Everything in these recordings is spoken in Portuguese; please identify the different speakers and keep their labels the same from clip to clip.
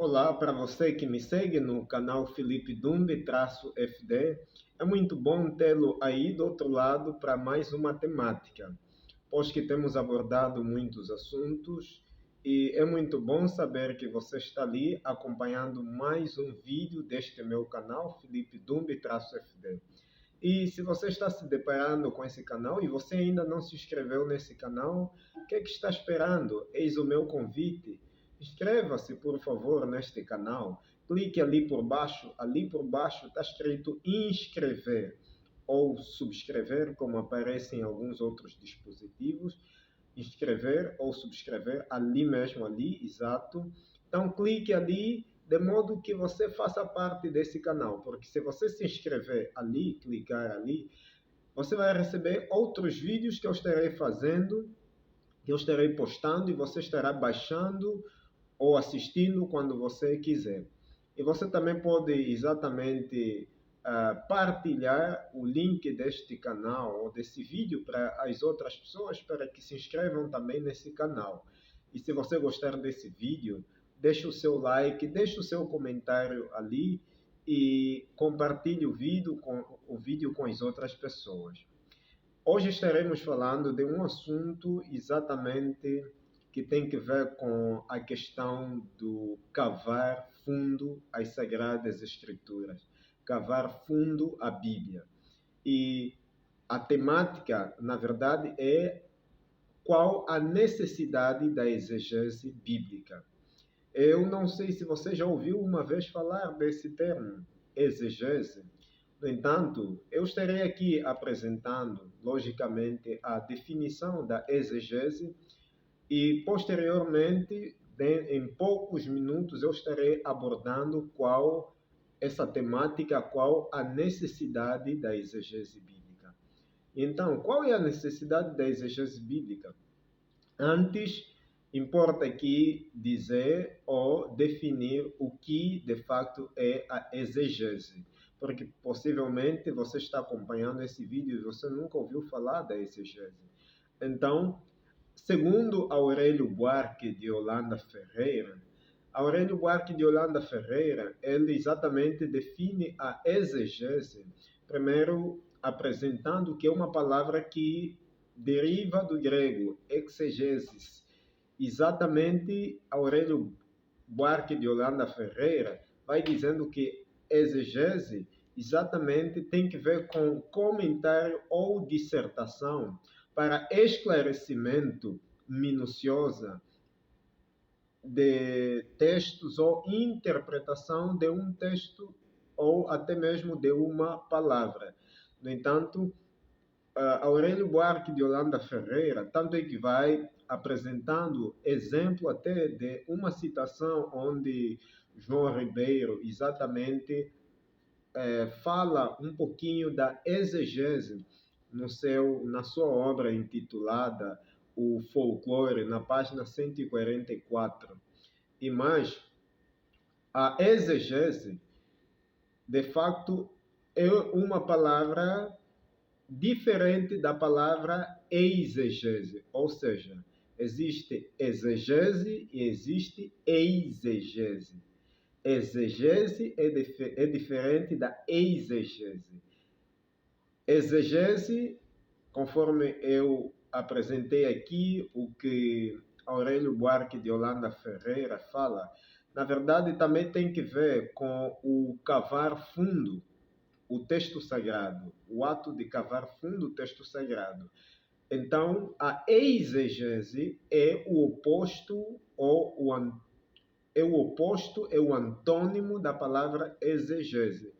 Speaker 1: Olá para você que me segue no canal Felipe Dumbi-FD. É muito bom tê-lo aí do outro lado para mais uma temática, pois que temos abordado muitos assuntos e é muito bom saber que você está ali acompanhando mais um vídeo deste meu canal Felipe Dumbi-FD. E se você está se deparando com esse canal e você ainda não se inscreveu nesse canal, o que é que está esperando? Eis o meu convite. Inscreva-se, por favor, neste canal. Clique ali por baixo está escrito inscrever ou subscrever, como aparece em alguns outros dispositivos. Inscrever ou subscrever, ali mesmo, ali, exato. Então clique ali de modo que você faça parte desse canal, porque se você se inscrever ali, clicar ali, você vai receber outros vídeos que eu estarei fazendo, que eu estarei postando e você estará baixando ou assistindo quando você quiser. E você também pode exatamente partilhar o link deste canal ou desse vídeo para as outras pessoas para que se inscrevam também nesse canal. E se você gostar desse vídeo, deixe o seu like, deixe o seu comentário ali e compartilhe o vídeo com as outras pessoas. Hoje estaremos falando de um assunto exatamente que tem que ver com a questão do cavar fundo às Sagradas Escrituras, cavar fundo à Bíblia. E a temática, na verdade, é qual a necessidade da exegese bíblica. Eu não sei se você já ouviu uma vez falar desse termo, exegese. No entanto, eu estarei aqui apresentando, logicamente, a definição da exegese e, posteriormente, em poucos minutos, eu estarei abordando qual essa temática, qual a necessidade da exegese bíblica. Então, qual é a necessidade da exegese bíblica? Antes, importa aqui dizer ou definir o que de fato é a exegese, porque possivelmente você está acompanhando esse vídeo e você nunca ouviu falar da exegese. Então, segundo Aurélio Buarque de Holanda Ferreira, Aurélio Buarque de Holanda Ferreira, ele exatamente define a exegese, primeiro apresentando que é uma palavra que deriva do grego exegesis. Exatamente, Aurélio Buarque de Holanda Ferreira vai dizendo que exegese exatamente tem que ver com comentário ou dissertação para esclarecimento minuciosa de textos ou interpretação de um texto ou até mesmo de uma palavra. No entanto, Aurélio Buarque de Holanda Ferreira, tanto é que vai apresentando exemplo até de uma citação onde João Ribeiro exatamente fala um pouquinho da exegese na sua obra intitulada O Folclore, na página 144. E mais, a exegese, de facto, é uma palavra diferente da palavra exegese, ou seja, existe exegese e existe exegese. Exegese é diferente da exegese. Exegese, conforme eu apresentei aqui, o que Aurélio Buarque de Holanda Ferreira fala, na verdade também tem que ver com o cavar fundo o texto sagrado, o ato de cavar fundo o texto sagrado. Então, a exegese é o oposto é o antônimo da palavra exegese.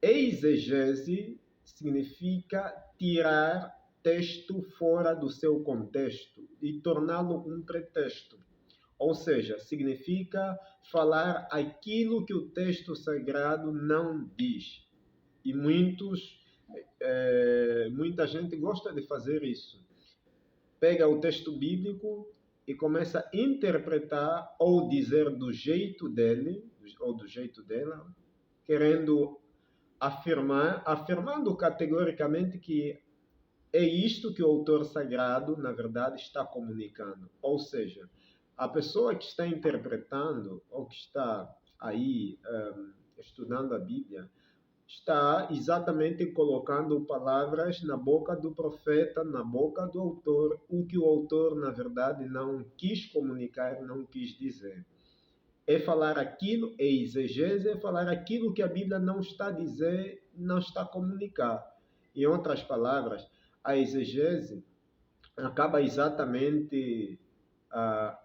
Speaker 1: Exegese significa tirar texto fora do seu contexto e torná-lo um pretexto. Ou seja, significa falar aquilo que o texto sagrado não diz. E muita gente gosta de fazer isso. Pega o texto bíblico e começa a interpretar ou dizer do jeito dele, ou do jeito dela, querendo afirmando categoricamente que é isto que o autor sagrado, na verdade, está comunicando. Ou seja, A pessoa que está interpretando ou que está aí estudando a Bíblia está exatamente colocando palavras na boca do profeta, na boca do autor, o que o autor, na verdade, não quis comunicar, não quis dizer. É falar aquilo, é exegese, é falar aquilo que a Bíblia não está a dizer, não está a comunicar. Em outras palavras, a exegese acaba exatamente, a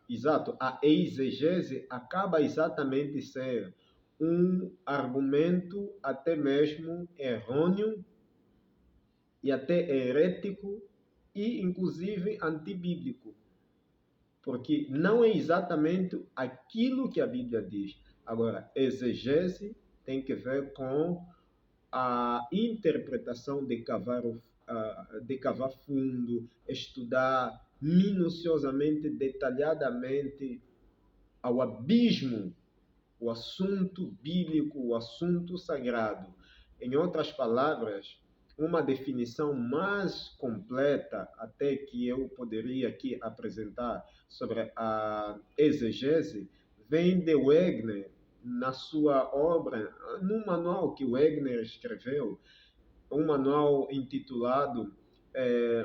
Speaker 1: exegese acaba exatamente ser um argumento até mesmo errôneo e até herético e inclusive antibíblico, porque não é exatamente aquilo que a Bíblia diz. Agora, exegese tem que ver com a interpretação de cavar fundo, estudar minuciosamente, detalhadamente ao abismo o assunto bíblico, o assunto sagrado. Em outras palavras, uma definição mais completa, até que eu poderia aqui apresentar sobre a exegese, vem de Wegner, na sua obra, num manual que Wegner escreveu, um manual intitulado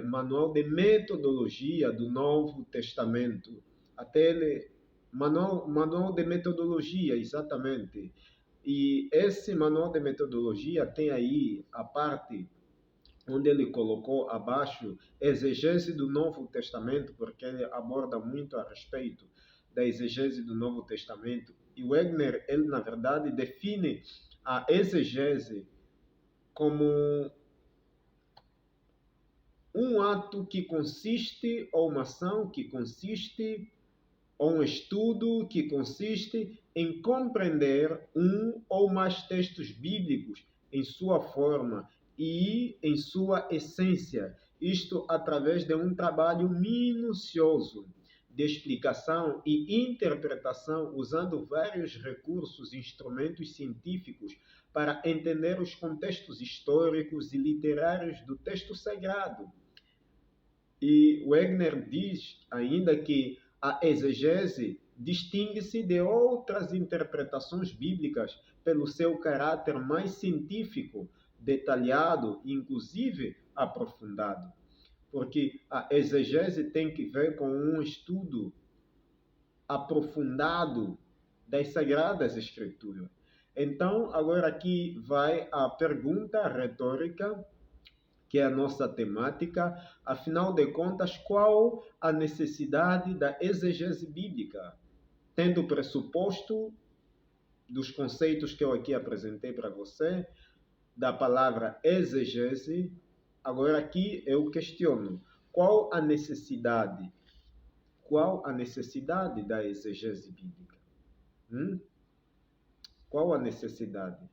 Speaker 1: Manual de Metodologia do Novo Testamento. Até ele, manual de metodologia, exatamente. E esse manual de metodologia tem aí a parte onde ele colocou abaixo exegese do Novo Testamento, porque ele aborda muito a respeito da exegese do Novo Testamento. E Wegner, ele na verdade define a exegese como um ato que consiste, ou uma ação que consiste, ou um estudo que consiste em compreender um ou mais textos bíblicos em sua forma e em sua essência, isto através de um trabalho minucioso de explicação e interpretação, usando vários recursos e instrumentos científicos para entender os contextos históricos e literários do texto sagrado. E Wegner diz ainda que a exegese distingue-se de outras interpretações bíblicas pelo seu caráter mais científico, detalhado e inclusive aprofundado. Porque a exegese tem que ver com um estudo aprofundado das Sagradas Escrituras. Então, agora aqui vai a pergunta retórica, que é a nossa temática. Afinal de contas, qual a necessidade da exegese bíblica? Tendo o pressuposto dos conceitos que eu aqui apresentei para você, da palavra exegese, agora aqui eu questiono, qual a necessidade? Qual a necessidade da exegese bíblica? Qual a necessidade?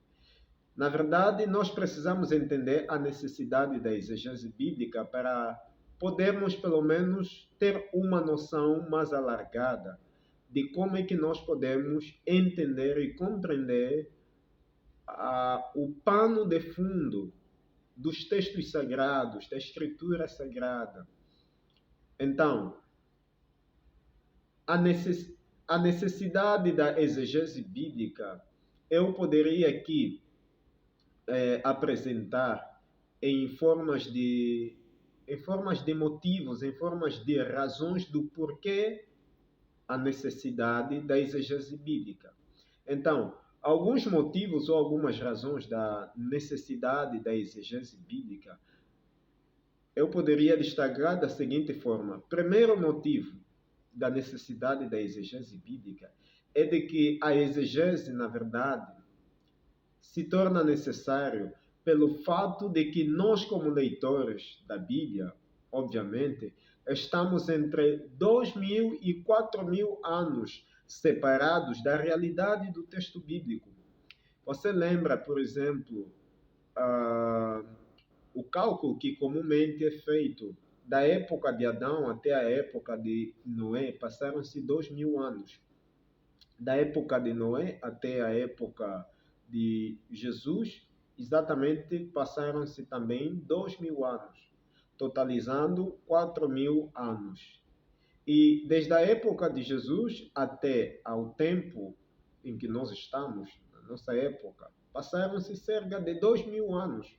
Speaker 1: Na verdade, nós precisamos entender a necessidade da exegese bíblica para podermos, pelo menos, ter uma noção mais alargada de como é que nós podemos entender e compreender o pano de fundo dos textos sagrados, da escritura sagrada. Então, a necessidade da exegese bíblica, eu poderia aqui apresentar em formas de motivos, em formas de razões do porquê a necessidade da exegese bíblica. Então, alguns motivos ou algumas razões da necessidade da exegese bíblica, eu poderia destacar da seguinte forma. Primeiro motivo da necessidade da exegese bíblica é de que a exegese, na verdade, se torna necessário pelo fato de que nós, como leitores da Bíblia, obviamente, estamos entre 2.000 e 4.000 anos separados da realidade do texto bíblico. Você lembra, por exemplo, o cálculo que comumente é feito da época de Adão até a época de Noé, passaram-se 2.000 anos. Da época de Noé até a época de Jesus, exatamente passaram-se também 2.000 anos, totalizando 4.000 anos. E desde a época de Jesus até ao tempo em que nós estamos, na nossa época, passaram-se cerca de 2000 anos.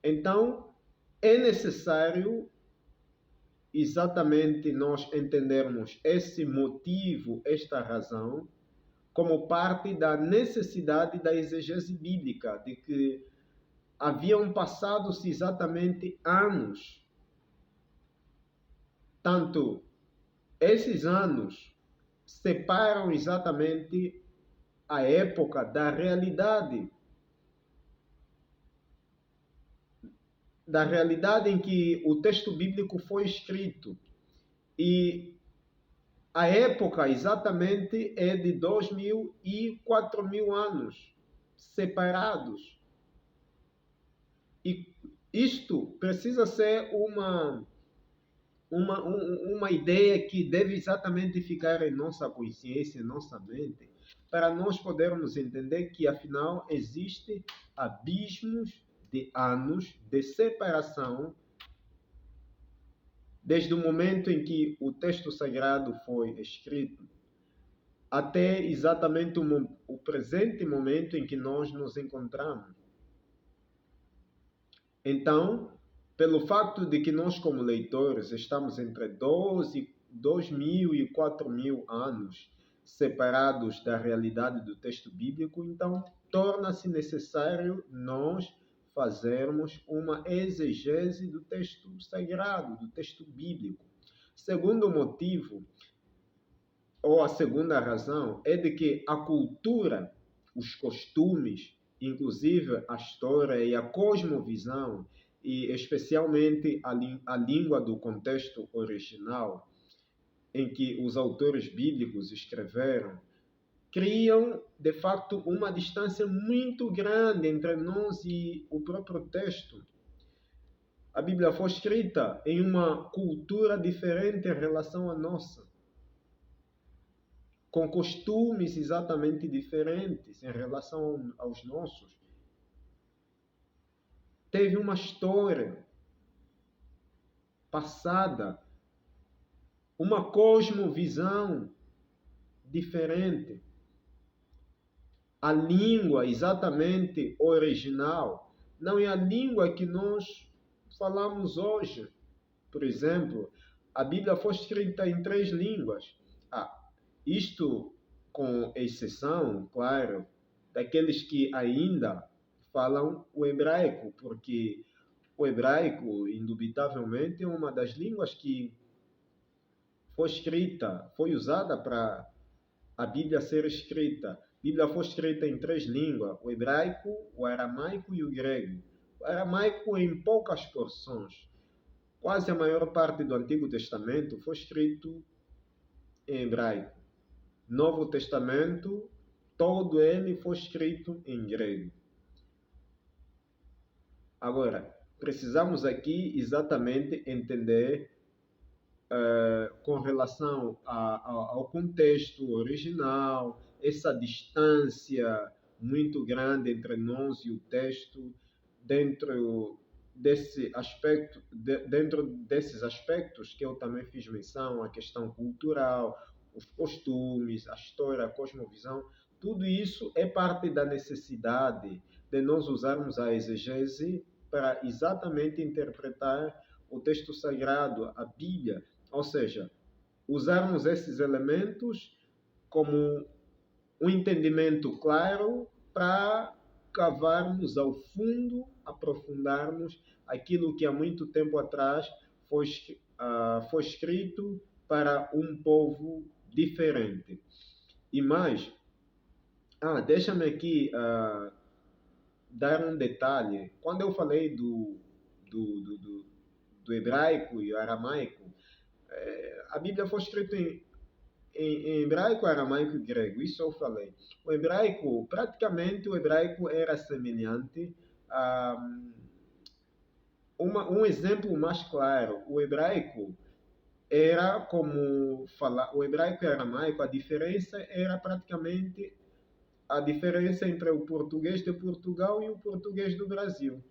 Speaker 1: Então, é necessário exatamente nós entendermos esse motivo, esta razão, como parte da necessidade da exegese bíblica, de que haviam passado-se exatamente anos. Tanto esses anos separam exatamente a época da realidade em que o texto bíblico foi escrito. E a época exatamente é de 2000 e 4000 anos separados. E isto precisa ser uma ideia que deve exatamente ficar em nossa consciência, em nossa mente, para nós podermos entender que, afinal, existem abismos de anos de separação desde o momento em que o texto sagrado foi escrito até exatamente o presente momento em que nós nos encontramos. Então, pelo fato de que nós, como leitores, estamos entre 2000 e 4000 anos separados da realidade do texto bíblico, então torna-se necessário nós fazermos uma exegese do texto sagrado, do texto bíblico. Segundo motivo, ou a segunda razão, é de que a cultura, os costumes, inclusive a história e a cosmovisão, e especialmente a língua do contexto original, em que os autores bíblicos escreveram, criam, de facto, uma distância muito grande entre nós e o próprio texto. A Bíblia foi escrita em uma cultura diferente em relação à nossa, com costumes exatamente diferentes em relação aos nossos. Teve uma história passada, uma cosmovisão diferente. A língua exatamente original não é a língua que nós falamos hoje. Por exemplo, a Bíblia foi escrita em 3 línguas. Isto com exceção, claro, daqueles que ainda falam o hebraico, porque o hebraico, indubitavelmente, é uma das línguas que foi escrita, foi usada para a Bíblia ser escrita. A Bíblia foi escrita em 3 línguas, o hebraico, o aramaico e o grego. O aramaico em poucas porções. Quase a maior parte do Antigo Testamento foi escrito em hebraico. Novo Testamento, todo ele foi escrito em grego. Agora, precisamos aqui exatamente entender com relação ao contexto original, essa distância muito grande entre nós e o texto, dentro desses aspectos que eu também fiz menção, a questão cultural, os costumes, a história, a cosmovisão, tudo isso é parte da necessidade de nós usarmos a exegese para exatamente interpretar o texto sagrado, a Bíblia, ou seja, usarmos esses elementos como um entendimento claro para cavarmos ao fundo, aprofundarmos aquilo que há muito tempo atrás foi escrito para um povo diferente. E mais, deixa-me aqui dar um detalhe. Quando eu falei do hebraico e aramaico, a Bíblia foi escrita em hebraico, aramaico e grego, isso eu falei. O hebraico, praticamente o hebraico era semelhante a um exemplo mais claro. O hebraico era como falar, o hebraico e o aramaico, a diferença era praticamente a diferença entre o português de Portugal e o português do Brasil.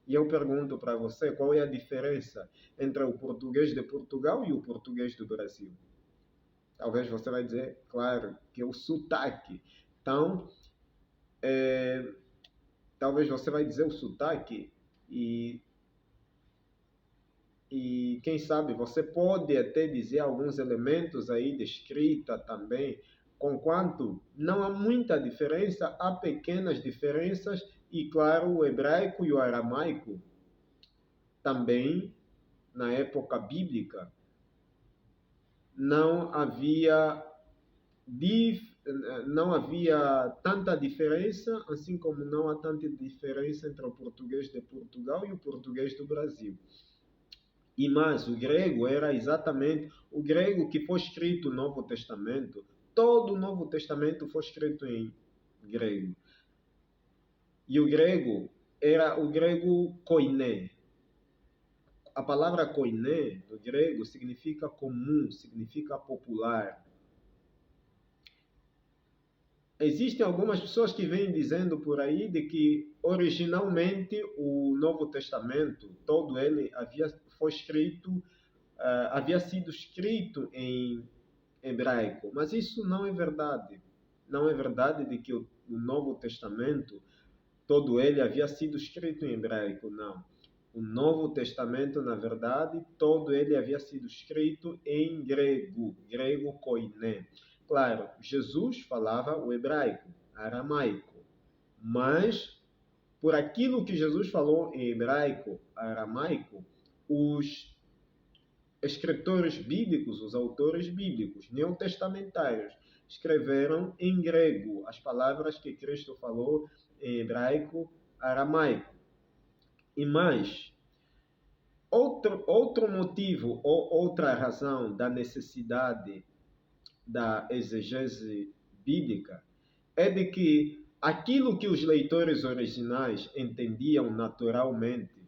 Speaker 1: E eu pergunto para você, qual é a diferença entre o português de Portugal e o português do Brasil? Talvez você vai dizer, claro, que é o sotaque. Então, talvez você vai dizer o sotaque e, e quem sabe você pode até dizer alguns elementos aí de escrita também, conquanto não há muita diferença, há pequenas diferenças e, claro, o hebraico e o aramaico também, na época bíblica, não havia não havia tanta diferença, assim como não há tanta diferença entre o português de Portugal e o português do Brasil. E mais, o grego era exatamente o grego que foi escrito no Novo Testamento. Todo o Novo Testamento foi escrito em grego. E o grego era o grego koiné. A palavra koiné do grego significa comum, significa popular. Existem algumas pessoas que vêm dizendo por aí de que originalmente o Novo Testamento, todo ele havia sido escrito em hebraico, mas isso não é verdade. Não é verdade de que o Novo Testamento, todo ele havia sido escrito em hebraico, não. O Novo Testamento, na verdade, todo ele havia sido escrito em grego, grego koiné. Claro, Jesus falava o hebraico, aramaico, mas por aquilo que Jesus falou em hebraico, aramaico, os escritores bíblicos, os autores bíblicos, neotestamentários, escreveram em grego as palavras que Cristo falou em hebraico, aramaico. E mais, outro motivo ou outra razão da necessidade da exegese bíblica é de que aquilo que os leitores originais entendiam naturalmente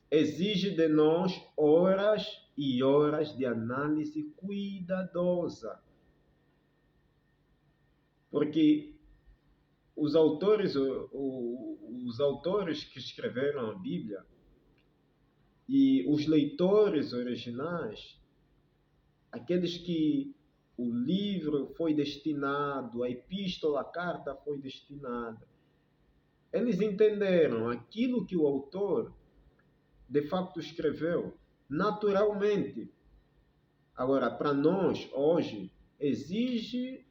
Speaker 1: exige de nós horas e horas de análise cuidadosa. Porque os autores que escreveram a Bíblia e os leitores originais, aqueles que o livro foi destinado, a epístola, a carta foi destinada, eles entenderam aquilo que o autor de facto escreveu naturalmente. Agora, para nós, hoje, exige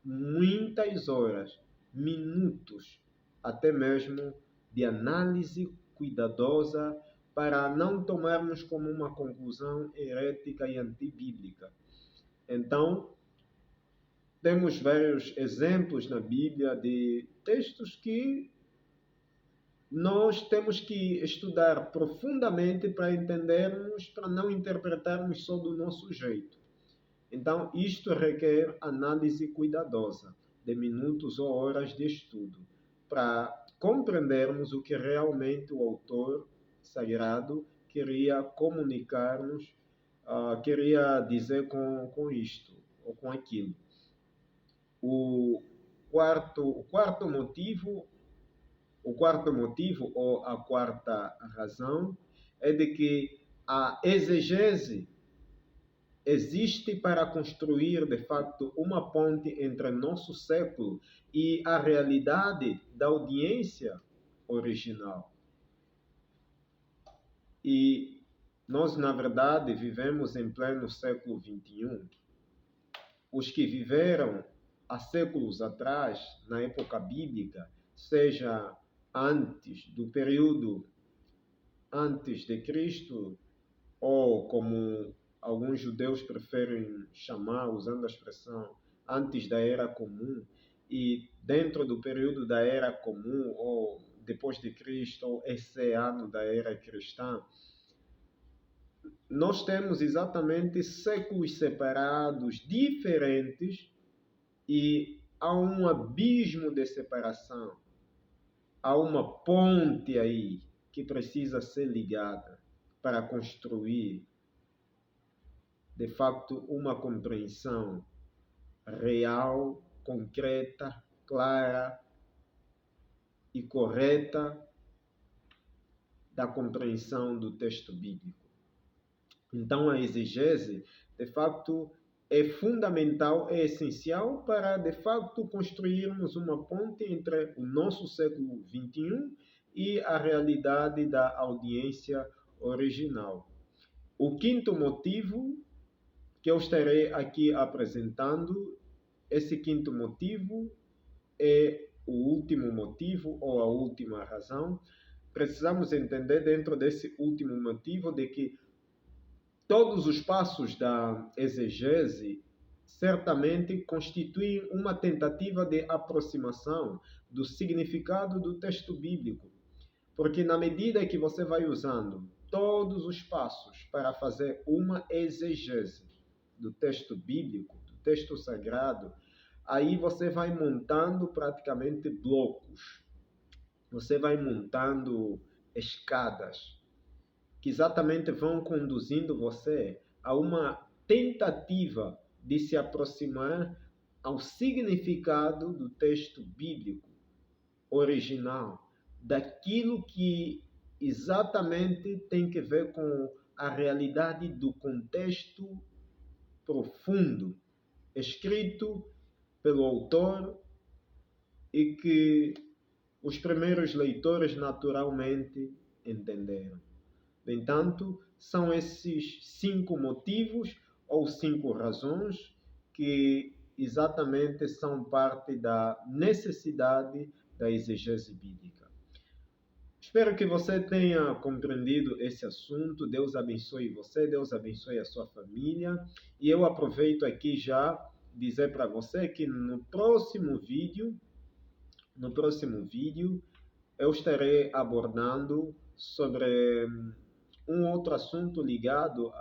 Speaker 1: muitas horas, minutos, até mesmo de análise cuidadosa para não tomarmos como uma conclusão herética e antibíblica. Então, temos vários exemplos na Bíblia de textos que nós temos que estudar profundamente para entendermos, para não interpretarmos só do nosso jeito. Então, isto requer análise cuidadosa, de minutos ou horas de estudo, para compreendermos o que realmente o autor sagrado queria comunicar-nos, queria dizer com isto ou com aquilo. O quarto motivo ou a quarta razão é de que a exegese existe para construir, de facto, uma ponte entre nosso século e a realidade da audiência original. E nós, na verdade, vivemos em pleno século XXI. Os que viveram há séculos atrás, na época bíblica, seja antes do período antes de Cristo, ou como alguns judeus preferem chamar, usando a expressão antes da Era Comum, e dentro do período da Era Comum, ou depois de Cristo, ou esse ano da Era Cristã, nós temos exatamente séculos separados, diferentes, e há um abismo de separação, há uma ponte aí que precisa ser ligada para construir, de facto, uma compreensão real, concreta, clara e correta da compreensão do texto bíblico. Então, a exegese, de facto, é fundamental, é essencial para, de facto, construirmos uma ponte entre o nosso século XXI e a realidade da audiência original. O quinto motivo que eu estarei aqui apresentando, esse quinto motivo é o último motivo ou a última razão. Precisamos entender dentro desse último motivo de que todos os passos da exegese certamente constituem uma tentativa de aproximação do significado do texto bíblico, porque na medida que você vai usando todos os passos para fazer uma exegese do texto bíblico, do texto sagrado, aí você vai montando praticamente blocos, você vai montando escadas, que exatamente vão conduzindo você a uma tentativa de se aproximar ao significado do texto bíblico original, daquilo que exatamente tem que ver com a realidade do contexto profundo, escrito pelo autor e que os primeiros leitores naturalmente entenderam. No entanto, são esses 5 motivos ou 5 razões que exatamente são parte da necessidade da exegese bíblica. Espero que você tenha compreendido esse assunto. Deus abençoe você, Deus abençoe a sua família. E eu aproveito aqui já dizer para você que no próximo vídeo eu estarei abordando sobre um outro assunto ligado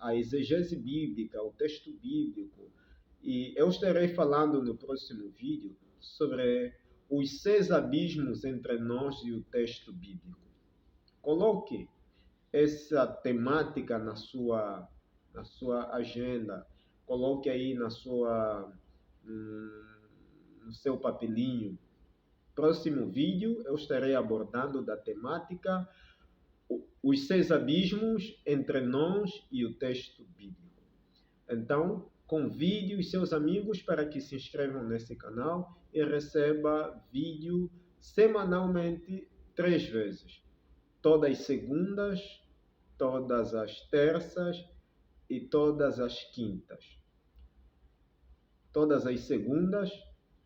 Speaker 1: à exegese bíblica, ao texto bíblico. E eu estarei falando no próximo vídeo sobre os 6 abismos entre nós e o texto bíblico. Coloque essa temática na sua agenda, coloque aí no seu papelinho. Próximo vídeo eu estarei abordando da temática os 6 abismos entre nós e o texto bíblico. Então, convide os seus amigos para que se inscrevam nesse canal e receba vídeo semanalmente 3 vezes. Todas as segundas, todas as terças e todas as quintas. Todas as segundas,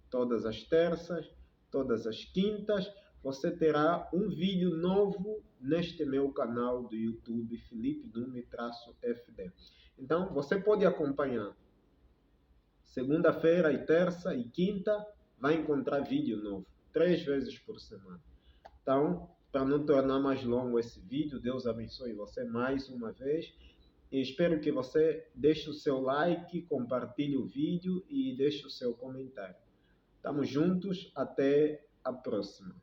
Speaker 1: todas as terças, todas as quintas, você terá um vídeo novo neste meu canal do YouTube, Felipe Dumbe-FD. Então, você pode acompanhar. Segunda-feira e terça e quinta, vai encontrar vídeo novo, 3 vezes por semana. Então, para não tornar mais longo esse vídeo, Deus abençoe você mais uma vez. E espero que você deixe o seu like, compartilhe o vídeo e deixe o seu comentário. Estamos juntos, até a próxima.